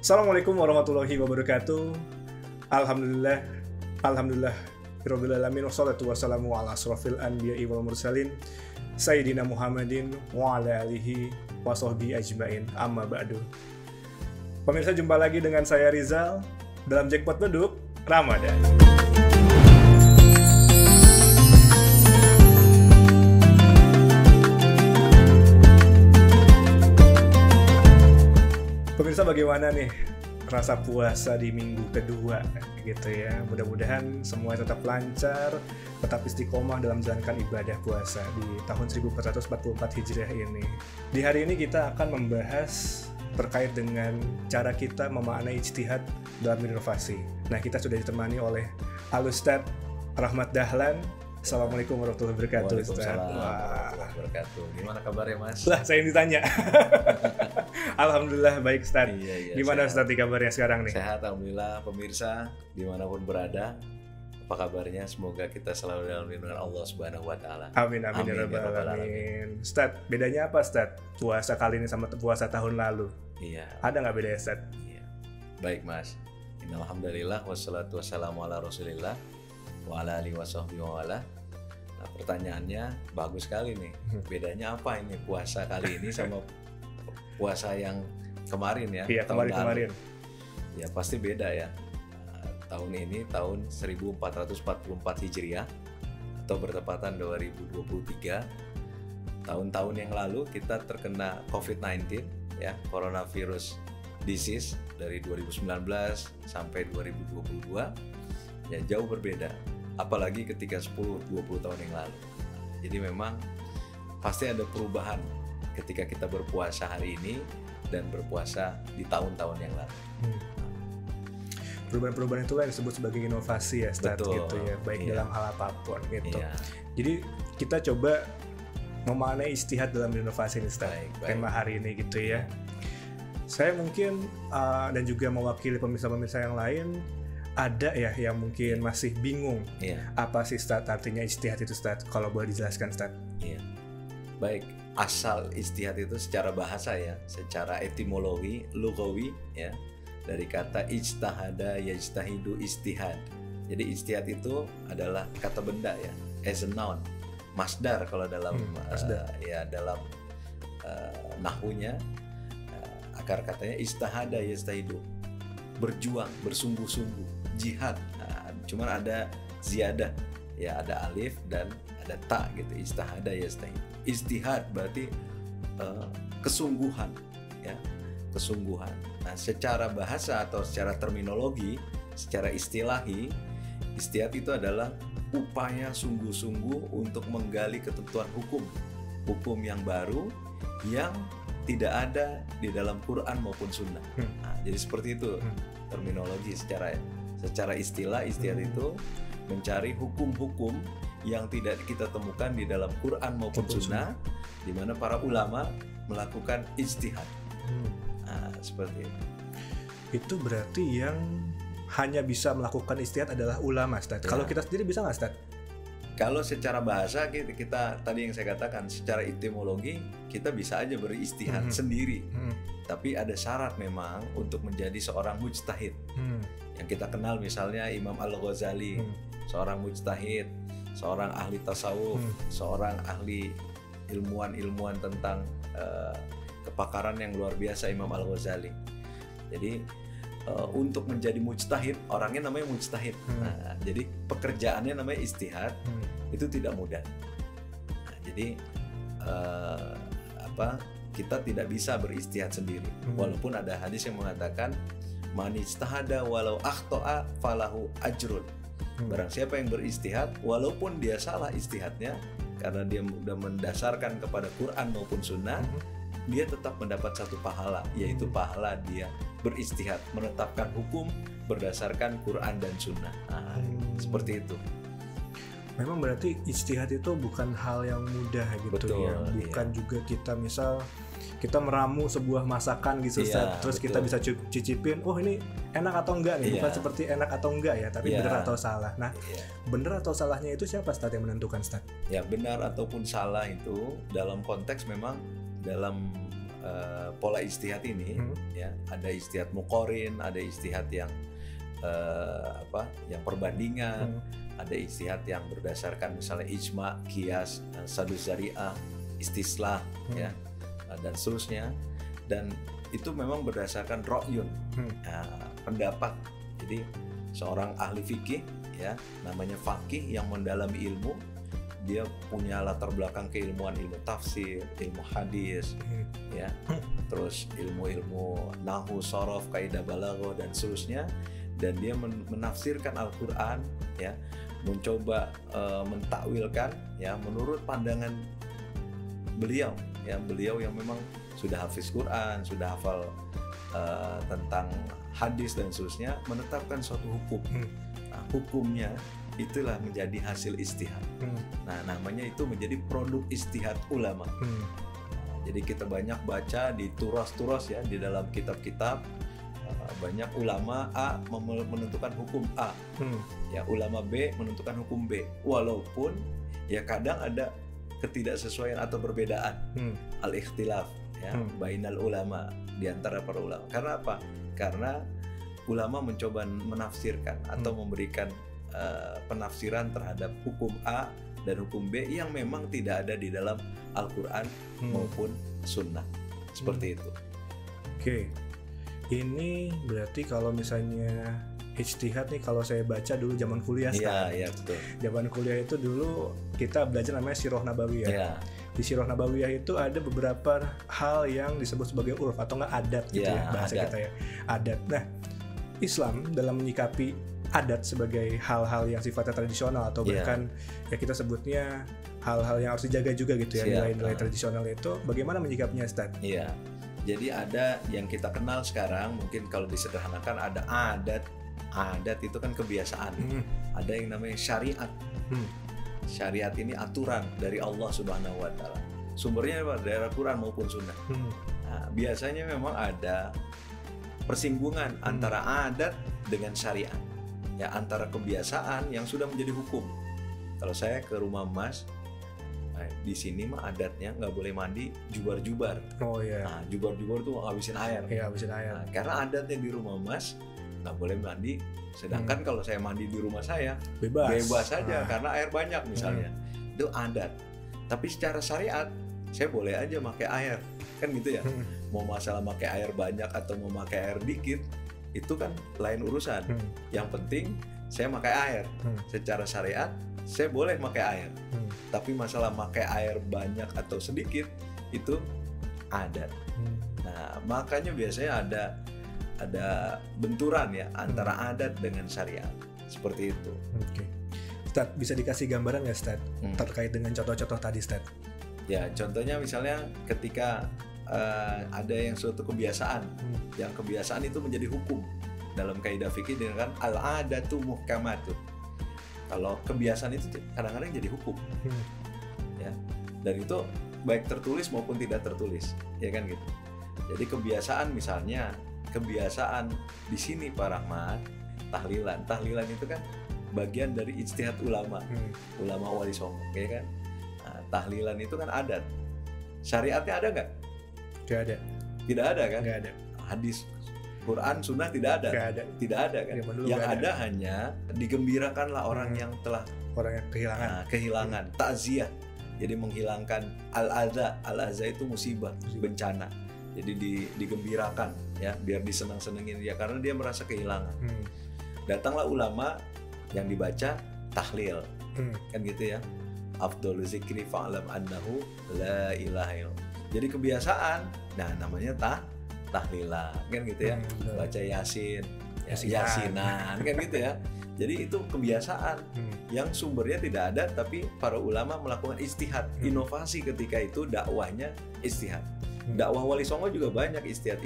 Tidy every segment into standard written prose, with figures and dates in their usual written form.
Assalamualaikum warahmatullahi wabarakatuh. Alhamdulillah Rabbil alamin wassalatu wassalamu ala asrofil anbiya'i wal mursalin Sayyidina Muhammadin wa ala alihi wa sahbihi ajmain. Amma ba'du. Pemirsa, jumpa lagi dengan saya Rizal dalam Jackpot Beduk Ramadan. Pemirsa, bagaimana nih rasa puasa di minggu kedua gitu ya. Mudah-mudahan semua tetap lancar, tetap istiqomah dalam menjalankan ibadah puasa di tahun 1444 Hijriah ini. Di hari ini kita akan membahas terkait dengan cara kita memaknai ijtihad dalam inovasi. Nah, kita sudah ditemani oleh Al-Ustadz Rahmat Dahlan. Assalamualaikum warahmatullahi wabarakatuh. Waalaikumsalam warahmatullahi wabarakatuh. Gimana kabarnya, Mas? Lah, saya yang ditanya. Alhamdulillah baik, Ustadz. Iya, Gimana Ustadz kabarnya sekarang nih? Sehat, alhamdulillah. Pemirsa dimanapun berada, apa kabarnya? Semoga kita selalu dalam lindungan Allah Subhanahu Wa Taala. Amin ya rabbal alamin. Ustadz, bedanya apa Ustadz? Puasa kali ini sama puasa tahun lalu? Iya. Ada nggak bedanya Ustadz? Iya. Baik, Mas. Alhamdulillah wassalatu wassalamu ala Rasulillah wa ala alihi washabbihi wa ala. Nah, pertanyaannya bagus sekali nih. Bedanya apa ini puasa kali ini sama puasa yang kemarin ya? Iya, kemarin. Ya pasti beda ya. Tahun ini tahun 1444 Hijriah atau bertepatan 2023. Tahun-tahun yang lalu kita terkena COVID-19 ya, coronavirus disease dari 2019 sampai 2022 ya, jauh berbeda. Apalagi ketika 10-20 tahun yang lalu. Jadi memang pasti ada perubahan ketika kita berpuasa hari ini dan berpuasa di tahun-tahun yang lalu. Perubahan-perubahan itu yang disebut sebagai inovasi ya, Ustadz, gitu ya, baik dalam hal apapun gitu. Jadi kita coba memaknai ijtihad dalam inovasi ini, Ustadz. Tema hari ini gitu ya. Saya mungkin dan juga mewakili pemirsa-pemirsa yang lain, ada ya yang mungkin masih bingung apa sih Ustadz artinya ijtihad itu, Ustadz? Kalau boleh dijelaskan, Ustadz. Iya. Baik, asal ijtihad itu secara bahasa ya, secara etimologi, lugawi ya, dari kata ijtahada yajtahidu ijtihad. Jadi ijtihad itu adalah kata benda ya, as a noun, masdar kalau dalam dalam nahwunya, akar katanya ijtahada yajtahidu, berjuang, bersungguh-sungguh, jihad. Nah, cuman ada ziyadah ya, ada alif dan ada ta gitu, ijtahada yajtahidu. Ijtihad berarti kesungguhan ya, kesungguhan. Nah, secara bahasa atau secara terminologi, secara istilahi, ijtihad itu adalah upaya sungguh-sungguh untuk menggali ketentuan hukum yang baru yang tidak ada di dalam Quran maupun Sunnah. Nah, jadi seperti itu terminologi secara istilah. Ijtihad itu mencari hukum-hukum yang tidak kita temukan di dalam Quran maupun Sunnah, di mana para ulama melakukan ijtihad. Nah, seperti itu. Itu berarti yang hanya bisa melakukan ijtihad adalah ulama, Ustaz. Ya. Kalau kita sendiri bisa nggak, Ustaz? Kalau secara bahasa kita tadi yang saya katakan, secara etimologi kita bisa aja berijtihad sendiri. Tapi ada syarat memang untuk menjadi seorang mujtahid. Yang kita kenal misalnya Imam Al-Ghazali, seorang mujtahid, seorang ahli tasawuf, seorang ahli ilmuwan tentang kepakaran yang luar biasa, Imam Al-Ghazali. Jadi untuk menjadi mujtahid, orangnya namanya mujtahid. Nah, jadi pekerjaannya namanya ijtihad. Itu tidak mudah. Nah, jadi kita tidak bisa berijtihad sendiri. Walaupun ada hadis yang mengatakan man ijtahada walau akhta'a falahu ajrun. Barang siapa yang berijtihad walaupun dia salah ijtihadnya karena dia sudah mendasarkan kepada Quran maupun Sunnah, dia tetap mendapat satu pahala, yaitu pahala dia berijtihad, menetapkan hukum berdasarkan Quran dan Sunnah. Nah, seperti itu. Memang berarti ijtihad itu bukan hal yang mudah gitu. Betul, ya. Bukan juga kita misal kita meramu sebuah masakan gitu, terus kita bisa cicipin, oh ini enak atau enggak nih, bukan seperti enak atau enggak ya, tapi benar atau salah. Nah, benar atau salahnya itu siapa, Ustaz, yang menentukan, Ustaz? Ya, benar ataupun salah itu dalam konteks memang dalam pola ijtihad ini, ya ada ijtihad muqorin, ada ijtihad yang yang perbandingan, ada ijtihad yang berdasarkan misalnya ijma, qiyas, sadu zari'ah, istislah, ya dan seterusnya. Dan itu memang berdasarkan ra'yun, pendapat. Jadi seorang ahli fikih, ya namanya faqih yang mendalami ilmu, dia punya latar belakang keilmuan ilmu tafsir, ilmu hadis, ya, terus ilmu-ilmu nahwu, shorof, kaidah balaghah dan seterusnya, dan dia menafsirkan Al-Qur'an, ya, mencoba mentakwilkan, ya, menurut pandangan beliau, ya, beliau yang memang sudah hafiz Quran, sudah hafal tentang hadis dan seterusnya, menetapkan suatu hukum. Nah, hukumnya itulah menjadi hasil ijtihad. Nah, namanya itu menjadi produk ijtihad ulama. Jadi kita banyak baca di turas-turas, ya, di dalam kitab-kitab, banyak ulama A menentukan hukum A, ya ulama B menentukan hukum B, walaupun ya kadang ada ketidaksesuaian atau perbedaan, al-ikhtilaf, ya, bainal ulama, di antara para ulama. Karena apa? Karena ulama mencoba menafsirkan atau memberikan penafsiran terhadap hukum A dan hukum B yang memang tidak ada di dalam Al-Quran maupun Sunnah, seperti itu. Oke, ini berarti kalau misalnya ijtihad nih, kalau saya baca dulu zaman kuliah, Iya, betul. Zaman kuliah itu dulu kita belajar namanya Sirah Nabawiyah. Ya. Di Sirah Nabawiyah itu ada beberapa hal yang disebut sebagai urf atau nggak adat gitu, ya bahasa adat. kita, ya adat. Nah, Islam dalam menyikapi adat sebagai hal-hal yang sifatnya tradisional atau bahkan ya kita sebutnya hal-hal yang harus dijaga juga gitu, ya, nilai-nilai tradisional itu, bagaimana menyikapinya, Ustaz? Iya. Jadi ada yang kita kenal sekarang, mungkin kalau disederhanakan ada adat. Adat itu kan kebiasaan. Ada yang namanya syariat. Syariat ini aturan dari Allah Subhanahu wa taala. Sumbernya dari Al-Quran maupun Sunnah. Nah, biasanya memang ada persinggungan antara adat dengan syariat. Ya, antara kebiasaan yang sudah menjadi hukum. Kalau saya ke rumah Mas, di sini mah adatnya nggak boleh mandi jubar-jubar. Oh iya. Nah, jubar-jubar tuh ngabisin air. Iya, habisin air. Nah, karena adatnya di rumah Mas nggak boleh mandi. Sedangkan kalau saya mandi di rumah saya bebas saja karena air banyak misalnya. Itu adat. Tapi secara syariat saya boleh aja pakai air, kan gitu ya. Mau masalah pakai air banyak atau mau pakai air dikit, itu kan lain urusan. Yang penting saya pakai air. Secara syariat saya boleh pakai air. Tapi masalah pakai air banyak atau sedikit itu adat. Nah, makanya biasanya ada benturan, ya, antara adat dengan syariat, seperti itu. Oke. Ustaz, bisa dikasih gambaran nggak, Ustaz, terkait dengan contoh-contoh tadi, Ustaz? Ya, contohnya misalnya ketika ada yang suatu kebiasaan, yang kebiasaan itu menjadi hukum dalam kaidah fikih dengan al-adatu muhkamatun. Kalau kebiasaan itu kadang-kadang jadi hukum, ya, dan itu baik tertulis maupun tidak tertulis, ya kan gitu. Jadi kebiasaan, misalnya kebiasaan di sini Pak Rahmat, tahlilan itu kan bagian dari ijtihad ulama, ulama Wali Songo, ya kan. Nah, tahlilan itu kan adat. Syariatnya ada nggak? Nggak ada. Tidak ada kan? Nggak ada. Hadis, Quran, Sunnah tidak ada. Nggak ada. Tidak ada kan? Yang ada hanya digembirakanlah orang yang telah kehilangan, takziah. Jadi menghilangkan al-adza. Al-adza itu musibah, bencana. Jadi digembirakan, ya, biar disenang-senengin dia karena dia merasa kehilangan. Datanglah ulama yang dibaca tahlil, kan gitu ya. Afdhalu zikri fa'lam annahu la ilaha illallah. Jadi kebiasaan, nah namanya tahlilan, kan gitu ya. Baca Yasin, Yasinan, kan gitu ya. Jadi itu kebiasaan yang sumbernya tidak ada, tapi para ulama melakukan ijtihad, inovasi ketika itu dakwahnya ijtihad. Dakwah Wali Songo juga banyak ijtihad.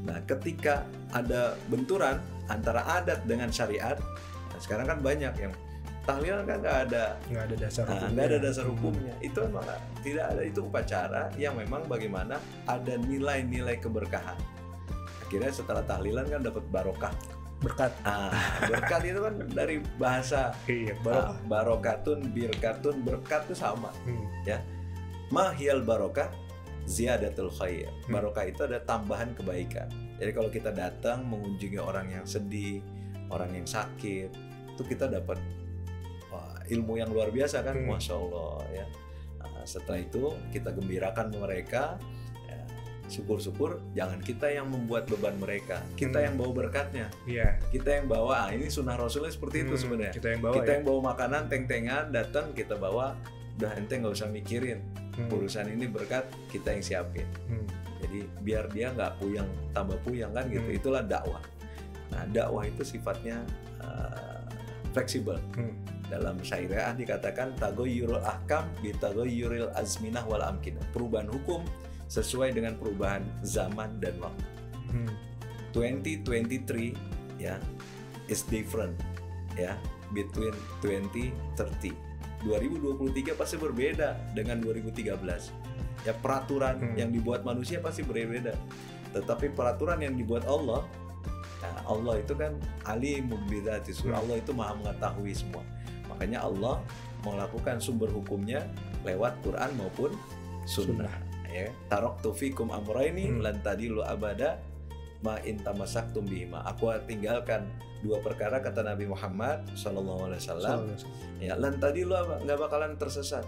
Nah, ketika ada benturan antara adat dengan syariat, nah sekarang kan banyak yang tahlilan kan nggak ada dasar hukumnya. Itu memang tidak ada, itu upacara yang memang bagaimana ada nilai-nilai keberkahan. Akhirnya setelah tahlilan kan dapat barokah, berkat. Berkat itu kan dari bahasa barokatun, birkatun, berkat itu sama, ya. Mahiyal barokah, ziyadatul khair. Barokah itu ada tambahan kebaikan. Jadi kalau kita datang mengunjungi orang yang sedih, orang yang sakit, itu kita dapat ilmu yang luar biasa kan, Masya Allah ya. Nah, setelah itu kita gembirakan mereka, ya, syukur-syukur jangan kita yang membuat beban mereka, kita yang bawa berkatnya, kita yang bawa. Ini sunnah Rasulnya seperti itu sebenarnya. Kita yang bawa makanan, teng-tengan, datang kita bawa, udah ente nggak usah mikirin urusan ini, berkat kita yang siapin. Jadi biar dia nggak puyang tambah puyang kan gitu. Itulah dakwah. Nah, dakwah itu sifatnya fleksibel. Dalam syariah dikatakan tagoyurul ahkam bitagoyuril azminah wal amkinah. Perubahan hukum sesuai dengan perubahan zaman dan waktu. 2023 ya is different ya between 2030. 2023 pasti berbeda dengan 2013. Ya peraturan yang dibuat manusia pasti berbeda. Tetapi peraturan yang dibuat Allah, nah Allah itu kan alimum bidzati sudur. Allah itu Maha mengetahui semua. Makanya Allah melakukan sumber hukumnya lewat Quran maupun Sunnah. Ya, taraktu fikum amrayni lan tadilu abada ma in tamassaktum bihima. Aku tinggalkan dua perkara, kata Nabi Muhammad SAW. Ya, lan tadilu nggak bakalan tersesat.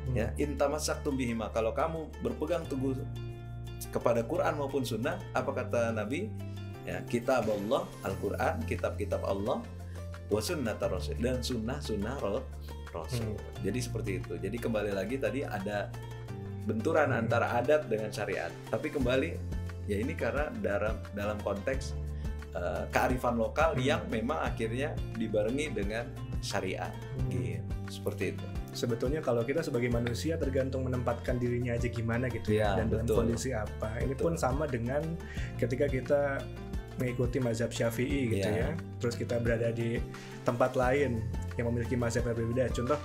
Ya, in tamassaktum bihima. Kalau kamu berpegang teguh kepada Quran maupun Sunnah, apa kata Nabi? Ya, kitab Allah, Al-Quran, kitab-kitab Allah, wa sunnah Rasul, dan sunnah Rasul. Jadi seperti itu. Jadi kembali lagi tadi ada benturan antara adat dengan syariat. Tapi kembali ya ini karena dalam konteks kearifan lokal yang memang akhirnya dibarengi dengan syariat. Gitu. Seperti itu. Sebetulnya kalau kita sebagai manusia tergantung menempatkan dirinya aja gimana gitu ya, dan dalam kondisi apa. Ini pun sama dengan ketika kita mengikuti mazhab Syafi'i gitu ya. Terus kita berada di tempat lain yang memiliki mazhab yang berbeda. Contoh,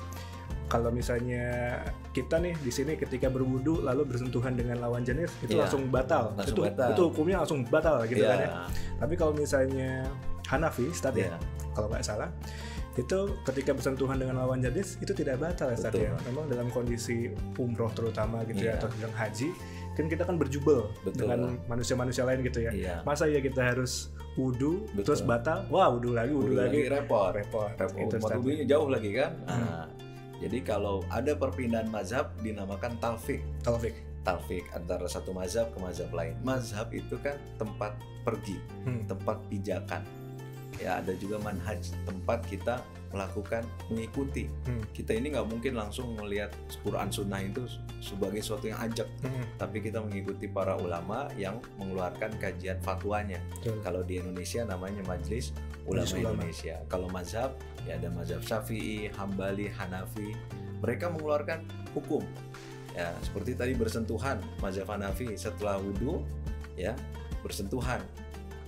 kalau misalnya kita nih di sini ketika berwudu lalu bersentuhan dengan lawan jenis itu langsung batal. Itu hukumnya langsung batal gitu kan ya. Tapi kalau misalnya Hanafi, Ustaz ya, kalau nggak salah, itu ketika bersentuhan dengan lawan jenis itu tidak batal ya Ustaz ya. Memang dalam kondisi umroh terutama gitu ya, atau sedang haji, kan kita kan berjubel dengan manusia-manusia lain gitu ya. Masa ya kita harus wudu terus batal? Wah, wudu lagi repot. Itu wudunya jauh lagi kan. Nah, jadi kalau ada perpindahan mazhab dinamakan talfik antara satu mazhab ke mazhab lain. Mazhab itu kan tempat pergi, tempat pijakan. Ya, ada juga manhaj, tempat kita mengikuti. Kita ini nggak mungkin langsung melihat Quran Sunnah itu sebagai sesuatu yang ajak, tapi kita mengikuti para ulama yang mengeluarkan kajian fatwanya. Kalau di Indonesia namanya Majelis Ulama Indonesia. Kalau mazhab ya ada mazhab Syafi'i, Hambali, Hanafi. Mereka mengeluarkan hukum. Ya, seperti tadi bersentuhan, mazhab Hanafi setelah wudu ya bersentuhan,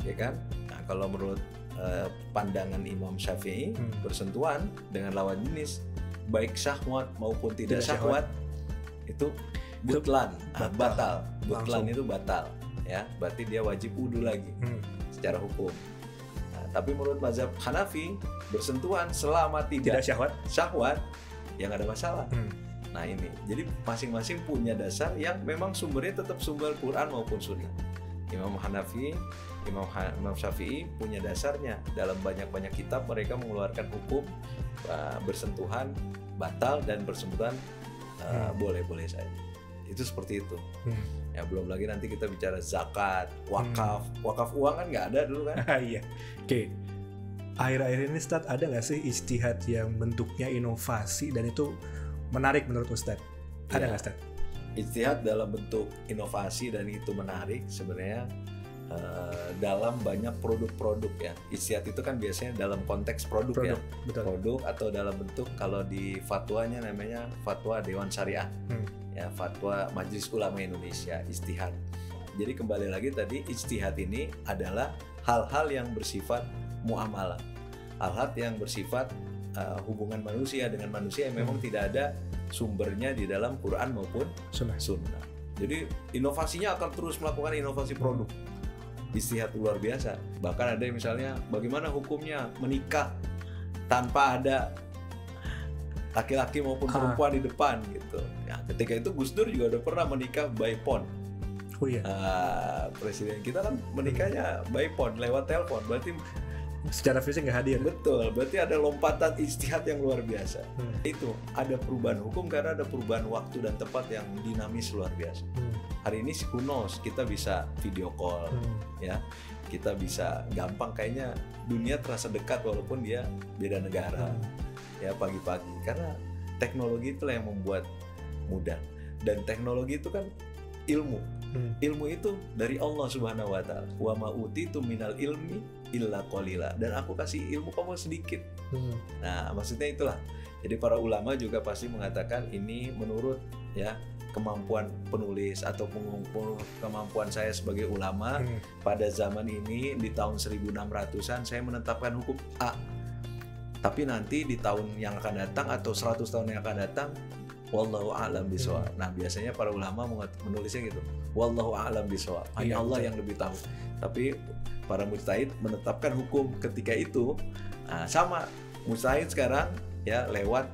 ya kan? Nah, kalau menurut pandangan Imam Syafi'i, bersentuhan dengan lawan jenis baik syahwat maupun tidak syahwat itu butlan, batal. Butlan itu batal ya, berarti dia wajib wudu lagi secara hukum. Nah, tapi menurut mazhab Hanafi, bersentuhan selama tidak syahwat yang ada masalah. Nah ini, jadi masing-masing punya dasar yang memang sumbernya tetap sumber Quran maupun Sunnah. Imam Hanafi, Imam Syafi'i punya dasarnya. Dalam banyak-banyak kitab mereka mengeluarkan hukum bersentuhan batal dan bersentuhan boleh-boleh saja. Itu seperti itu. Ya, belum lagi nanti kita bicara zakat, wakaf uang kan nggak ada dulu kan? Iya. Oke. Akhir-akhir ini Ustaz, ada nggak sih ijtihad yang bentuknya inovasi dan itu menarik menurut Ustaz? Ada nggak Ustaz? Ijtihad dalam bentuk inovasi dan itu menarik sebenarnya dalam banyak produk-produk ya. Ijtihad itu kan biasanya dalam konteks produk ya. Betul. Produk atau dalam bentuk, kalau di fatwanya namanya fatwa Dewan Syariah. Ya, fatwa Majelis Ulama Indonesia, ijtihad. Jadi kembali lagi tadi, ijtihad ini adalah hal-hal yang bersifat muamalah. Hal-hal yang bersifat hubungan manusia dengan manusia yang memang tidak ada sumbernya di dalam Quran maupun Sunnah. Jadi inovasinya akan terus melakukan inovasi produk. Ijtihad luar biasa. Bahkan ada yang misalnya bagaimana hukumnya menikah tanpa ada laki-laki maupun perempuan di depan gitu. Ya, ketika itu Gus Dur juga udah pernah menikah by phone. Oh iya. Presiden kita kan menikahnya by phone, lewat telepon. Berarti secara fisik nggak hadir. Betul, berarti ada lompatan ijtihad yang luar biasa. Itu ada perubahan hukum karena ada perubahan waktu dan tempat yang dinamis luar biasa. Hari ini kuno kita bisa video call, ya kita bisa gampang, kayaknya dunia terasa dekat walaupun dia beda negara, ya pagi-pagi, karena teknologi itulah yang membuat mudah. Dan teknologi itu kan ilmu. Ilmu itu dari Allah Subhanahu wa Ta'ala. Wa ma utitu minal ilmi illa qalila. Dan aku kasih ilmu kamu sedikit. Nah, maksudnya itulah. Jadi para ulama juga pasti mengatakan ini menurut ya kemampuan penulis atau kemampuan saya sebagai ulama pada zaman ini di tahun 1600-an saya menetapkan hukum A. Tapi nanti di tahun yang akan datang atau 100 tahun yang akan datang, wallahu a'lam bishawab. Nah, biasanya para ulama menulisnya gitu. Wallahu a'lam bishawab. Hanya Allah yang lebih tahu. Tapi para mujtahid menetapkan hukum ketika itu. Nah, sama mujtahid sekarang ya lewat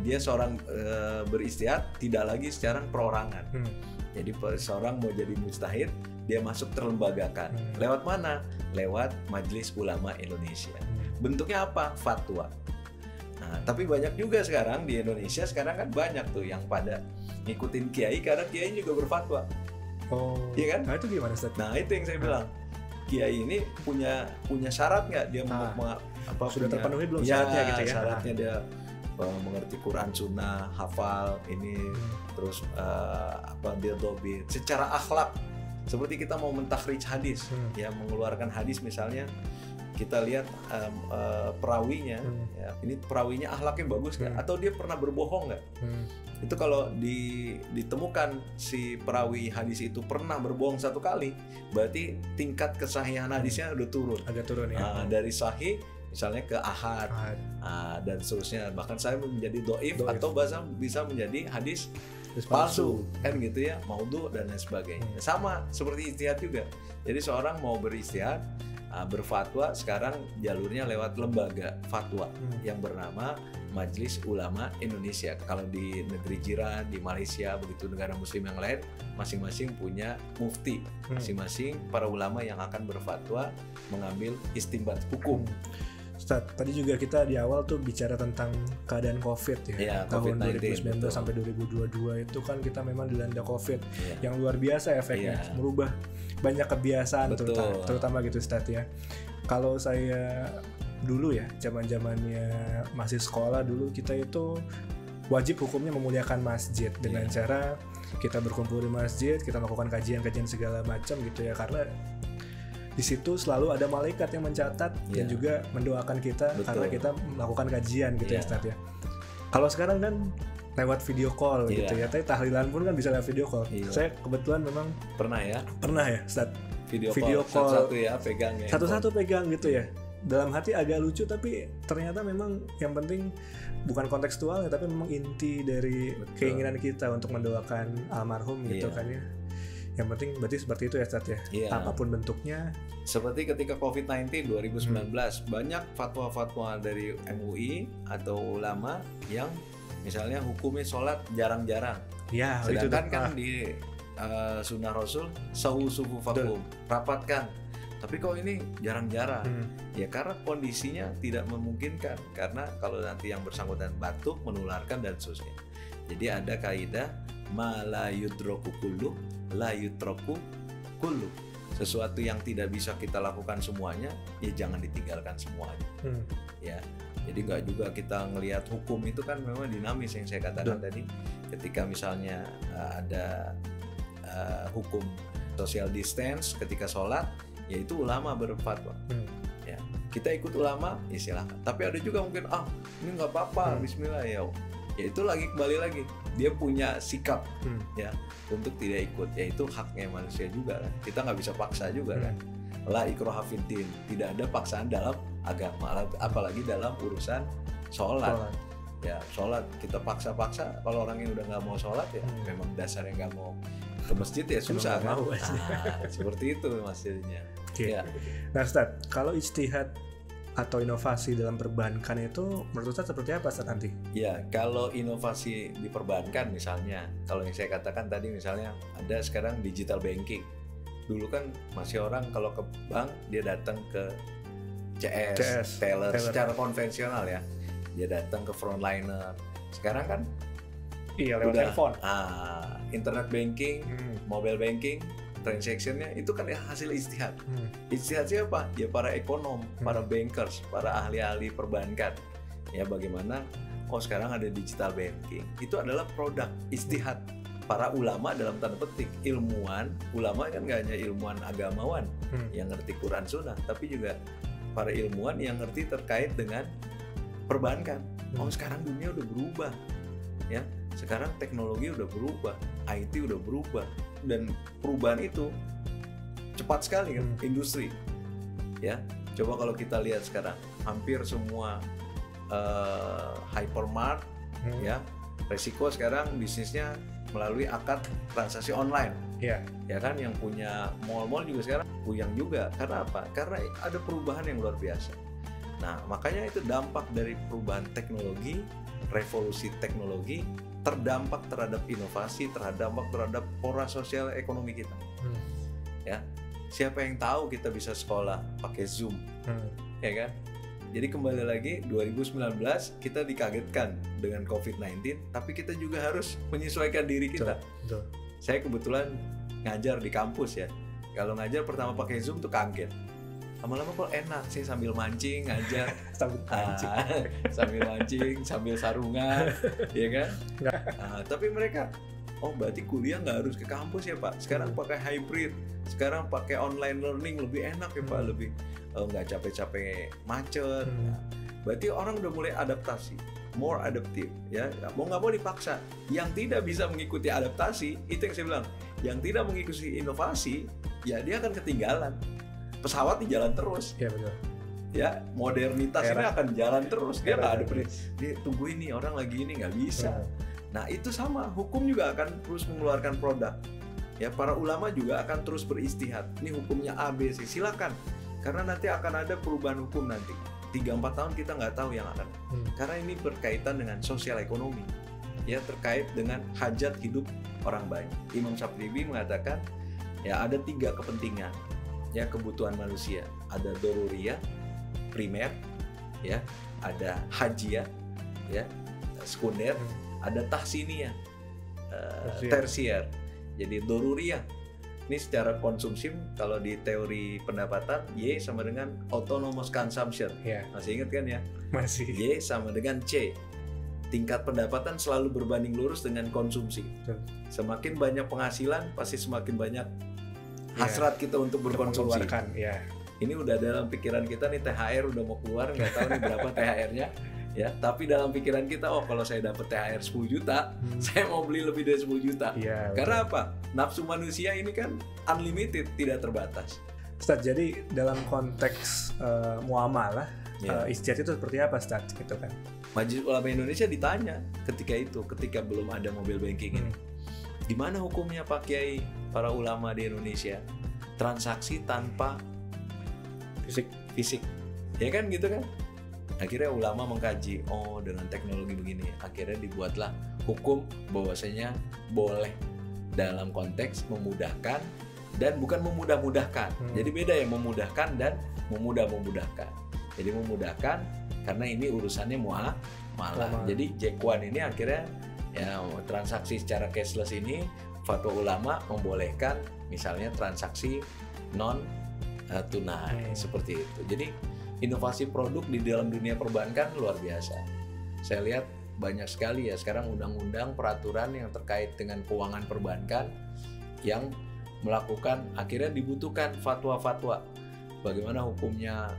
dia seorang beristihad tidak lagi secara perorangan. Jadi seorang mau jadi mujtahid dia masuk terlembagakan. Lewat mana? Lewat Majelis Ulama Indonesia. Bentuknya apa? Fatwa. Nah, tapi banyak juga sekarang di Indonesia sekarang kan banyak tuh yang pada ngikutin kiai karena kiai juga berfatwa. Oh. Iya kan? Nah, itu gimana, Ustaz? Nah, itu yang saya bilang. Kiai ini punya syarat nggak dia sudah terpenuhi belum ya, syaratnya gitu ya? Syaratnya dia mengerti Quran Sunnah, hafal ini, terus dia dobit secara akhlak. Seperti kita mau mentakhrij hadis, ya mengeluarkan hadis misalnya. Kita lihat perawinya, ya, ini perawinya akhlaknya bagus nggak? Atau dia pernah berbohong nggak? Itu kalau ditemukan si perawi hadis itu pernah berbohong satu kali, berarti tingkat kesahihan hadisnya udah turun. Agak turun ya. Dari sahih misalnya ke ahad. Dan seterusnya. Bahkan saya menjadi doif atau bisa menjadi hadis palsu kan gitu ya, maudhu dan lain sebagainya. Sama seperti ijtihad juga. Jadi seorang mau beristihad, berfatwa, sekarang jalurnya lewat lembaga fatwa yang bernama Majelis Ulama Indonesia. Kalau di negeri jiran, di Malaysia, begitu negara muslim yang lain, masing-masing punya mufti, masing-masing para ulama yang akan berfatwa mengambil istinbat hukum. Ustaz, tadi juga kita di awal tuh bicara tentang keadaan COVID ya, tahun COVID-19, 2019 sampai 2022 itu kan kita memang dilanda COVID yang luar biasa efeknya, merubah banyak kebiasaan terutama gitu Ustaz ya. Kalau saya dulu ya, zaman-zamannya masih sekolah dulu, kita itu wajib hukumnya memuliakan masjid dengan cara kita berkumpul di masjid, kita melakukan kajian-kajian segala macam gitu ya, karena di situ selalu ada malaikat yang mencatat dan juga mendoakan kita karena kita melakukan kajian gitu ya Ustaz ya. Kalau sekarang kan lewat video call gitu ya, tapi tahlilan pun kan bisa lewat video call. Saya kebetulan memang pernah ya Ustaz, video call satu-satu ya pegang ya, satu-satu pegang gitu ya. Dalam hati agak lucu, tapi ternyata memang yang penting bukan kontekstualnya, tapi memang inti dari keinginan kita untuk mendoakan almarhum gitu kan ya. Yang penting berarti seperti itu ya Ustaz ya. Apapun bentuknya. Seperti ketika COVID-19 2019 banyak fatwa-fatwa dari MUI atau ulama yang misalnya hukumnya sholat jarang-jarang. Ya, sedangkan kan di sunnah Rasul sawu sufufakum, rapatkan. Tapi kok ini jarang-jarang? Ya karena kondisinya tidak memungkinkan. Karena kalau nanti yang bersangkutan batuk, menularkan dan seterusnya. Jadi ada kaidah ma la yudroku kullu la yutroku kullu. Sesuatu yang tidak bisa kita lakukan semuanya, ya jangan ditinggalkan semuanya. Ya. Jadi nggak juga kita ngelihat hukum itu kan memang dinamis yang saya katakan tadi. Ketika misalnya ada hukum social distance ketika sholat, yaitu ulama berfatwa. Ya, kita ikut ulama, ya silakan. Tapi ada juga mungkin ini nggak apa-apa, Bismillah ya. Ya itu kembali lagi dia punya sikap ya untuk tidak ikut, yaitu haknya manusia juga kan. Kita nggak bisa paksa juga kan. La ikraha fiddin, tidak ada paksaan dalam agama, apalagi dalam urusan sholat. Ya sholat kita paksa-paksa, kalau orang yang udah nggak mau sholat ya memang dasarnya nggak mau ke masjid ya susah kan. Seperti itu maksudnya. Ya. Nah Ustaz, kalau ijtihad atau inovasi dalam perbankan itu menurut Ustaz seperti apa Ustaz nanti? Ya, kalau inovasi di perbankan misalnya, kalau yang saya katakan tadi misalnya ada sekarang digital banking. Dulu kan masih orang kalau ke bank dia datang ke CS, teller secara konvensional ya. Dia datang ke frontliner. Sekarang kan iya lewat handphone. Internet banking, mobile banking, transactionnya itu kan hasil ijtihad. Ijtihad siapa? Ya para ekonom, para bankers, para ahli-ahli perbankan. Ya bagaimana? Oh sekarang ada digital banking. Itu adalah produk ijtihad para ulama dalam tanda petik, ilmuwan. Ulama kan gak hanya ilmuwan agamawan yang ngerti Quran Sunnah, tapi juga para ilmuwan yang ngerti terkait dengan perbankan. Oh sekarang dunia udah berubah, ya. Sekarang teknologi udah berubah, IT udah berubah, dan perubahan itu cepat sekali kan, industri. Ya, coba kalau kita lihat sekarang, hampir semua hypermart, ya, resiko sekarang bisnisnya melalui akad transaksi online. Ya kan, yang punya mall-mall juga sekarang puyang juga. Karena apa? Karena ada perubahan yang luar biasa. Nah, makanya itu dampak dari perubahan teknologi, revolusi teknologi, terdampak terhadap inovasi, terdampak terhadap pola sosial ekonomi kita. Ya, siapa yang tahu kita bisa sekolah pakai Zoom, ya kan? Jadi kembali lagi 2019 kita dikagetkan dengan COVID-19, tapi kita juga harus menyesuaikan diri kita. Betul. Saya kebetulan ngajar di kampus ya. Kalau ngajar pertama pakai Zoom tuh kaget. Lama-lama kok enak sih sambil mancing ngajar, sambil mancing, sambil sarungan, ya kan? Tapi mereka, oh berarti kuliah nggak harus ke kampus ya Pak? Sekarang pakai hybrid, sekarang pakai online learning lebih enak ya Pak, lebih nggak capek-capek macet. Berarti orang udah mulai adaptasi, more adaptive, ya. Mau nggak mau dipaksa. Yang tidak bisa mengikuti adaptasi, itu yang saya bilang, yang tidak mengikuti inovasi, ya dia akan ketinggalan. Pesawat di jalan terus, ya betul. Ya modernitas ini akan jalan terus, dia nggak ada dia tungguin nih orang lagi ini, nggak bisa. Nah itu sama, hukum juga akan terus mengeluarkan produk. Ya para ulama juga akan terus beristihad. Ini hukumnya A, B, C, silakan. Karena nanti akan ada perubahan hukum nanti. 3-4 tahun kita nggak tahu yang akan. Karena ini berkaitan dengan sosial ekonomi. Ya terkait dengan hajat hidup orang banyak. Imam Syafi'i mengatakan ya ada 3 kepentingan. Ya kebutuhan manusia, ada doruriyah primer, ya ada hajiyah, ya sekunder, ada tahsiniyah tersier. Jadi doruriyah ini secara konsumsi, kalau di teori pendapatan Y sama dengan autonomous consumption, masih ingat kan ya? Masih. Y sama dengan C, tingkat pendapatan selalu berbanding lurus dengan konsumsi. Semakin banyak penghasilan pasti semakin banyak hasrat kita untuk berkonsumsi. Ya. Ini udah dalam pikiran kita nih, THR udah mau keluar, nggak tahu nih berapa THR-nya, ya. Tapi dalam pikiran kita, oh kalau saya dapat THR 10 juta, saya mau beli lebih dari 10 juta. Ya, karena apa? Nafsu manusia ini kan unlimited, tidak terbatas. Ustaz, jadi dalam konteks muamalah, ijtihad itu seperti apa Ustaz? Gitu kan? Majelis Ulama Indonesia ditanya ketika belum ada mobile banking ini. Di mana hukumnya Pak Kiai, para ulama di Indonesia transaksi tanpa fisik, ya kan gitu kan? Akhirnya ulama mengkaji, oh dengan teknologi begini, akhirnya dibuatlah hukum bahwasanya boleh dalam konteks memudahkan dan bukan memudah-mudahkan. Jadi beda ya, memudahkan dan memudahkan. Jadi memudahkan karena ini urusannya muamalah. Jadi Jackwan ini akhirnya ya transaksi secara cashless ini, fatwa ulama membolehkan misalnya transaksi non tunai seperti itu. Jadi inovasi produk di dalam dunia perbankan luar biasa. Saya lihat banyak sekali ya sekarang undang-undang, peraturan yang terkait dengan keuangan perbankan yang melakukan, akhirnya dibutuhkan fatwa-fatwa bagaimana hukumnya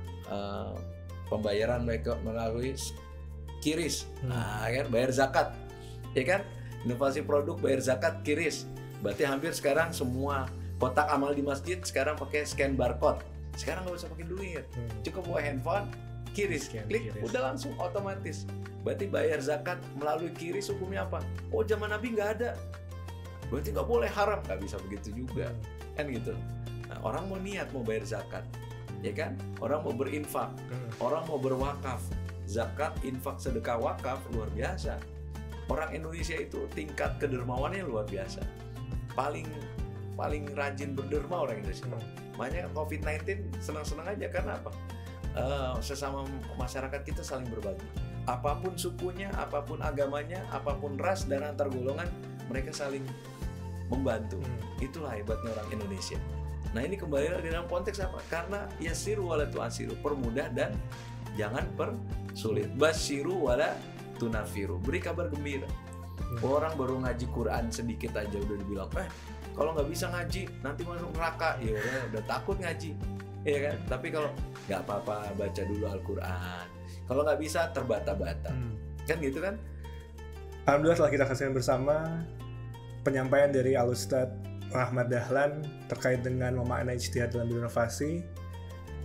pembayaran melalui QRIS, kan bayar zakat. Ya kan, inovasi produk bayar zakat QRIS. Berarti hampir sekarang semua kotak amal di masjid sekarang pakai scan barcode. Sekarang nggak usah pakai duit, cukup bawa handphone, QRIS, klik, udah langsung otomatis. Berarti bayar zakat melalui QRIS hukumnya apa? Oh zaman Nabi nggak ada, berarti nggak boleh, haram. Nggak bisa begitu juga, kan gitu. Nah, orang mau niat mau bayar zakat, ya kan? Orang mau berinfak, orang mau berwakaf, zakat, infak, sedekah, wakaf, luar biasa. Orang Indonesia itu tingkat kedermawannya luar biasa. Paling rajin berderma orang Indonesia. Makanya COVID-19 senang-senang aja, karena apa? Sesama masyarakat kita saling berbagi. Apapun sukunya, apapun agamanya, apapun ras dan antar golongan, mereka saling membantu. Itulah hebatnya orang Indonesia. Nah, ini kembali lagi dalam konteks apa? Karena yasiru wala tu'asiru, permudah dan jangan persulit. Basyiru wala tunafiru, beri kabar gembira. Orang baru ngaji Quran sedikit aja udah dibilang, kalau nggak bisa ngaji nanti masuk neraka. Ya udah takut ngaji, ya kan? Tapi kalau nggak apa-apa, baca dulu Al-Quran. Kalau nggak bisa terbata-bata, kan gitu kan? Alhamdulillah setelah kita saksikan bersama penyampaian dari Al-Ustadz Ahmad Dahlan terkait dengan memaknai ijtihad dalam berinovasi.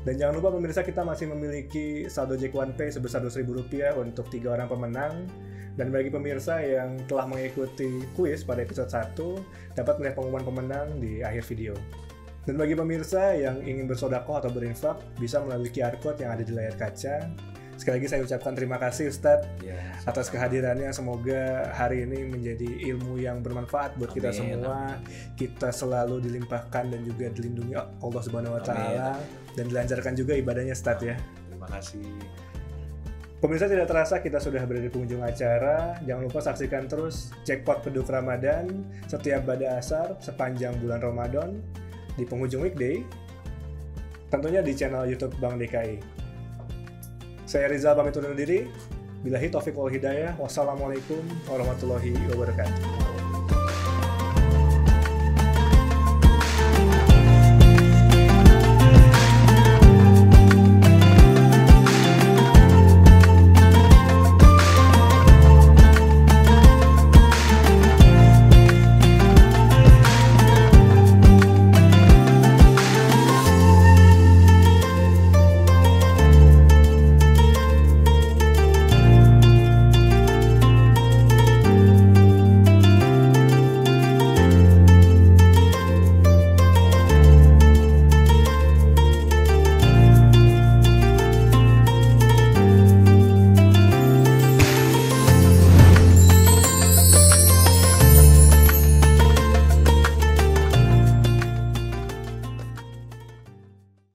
Dan jangan lupa pemirsa, kita masih memiliki saldo Jack One Pay sebesar Rp2.000 untuk 3 orang pemenang. Dan bagi pemirsa yang telah mengikuti kuis pada episode 1, dapat melihat pengumuman pemenang di akhir video. Dan bagi pemirsa yang ingin bersedekah atau berinfak, bisa melalui QR Code yang ada di layar kaca. Sekali lagi saya ucapkan terima kasih Ustadz atas kehadirannya. Semoga hari ini menjadi ilmu yang bermanfaat buat kita semua. Kita selalu dilimpahkan dan juga dilindungi Allah Subhanahu wa Ta'ala, dan dilancarkan juga ibadahnya Ustadz ya. Terima kasih. Pemirsa, tidak terasa kita sudah berada di penghujung acara. Jangan lupa saksikan terus Jackpot Beduk Ramadan setiap pada asar sepanjang bulan Ramadan di penghujung weekday, tentunya di channel YouTube Bank DKI. Saya Rizal pamit undur diri. Billahi taufiq wal hidayah. Wassalamualaikum warahmatullahi wabarakatuh.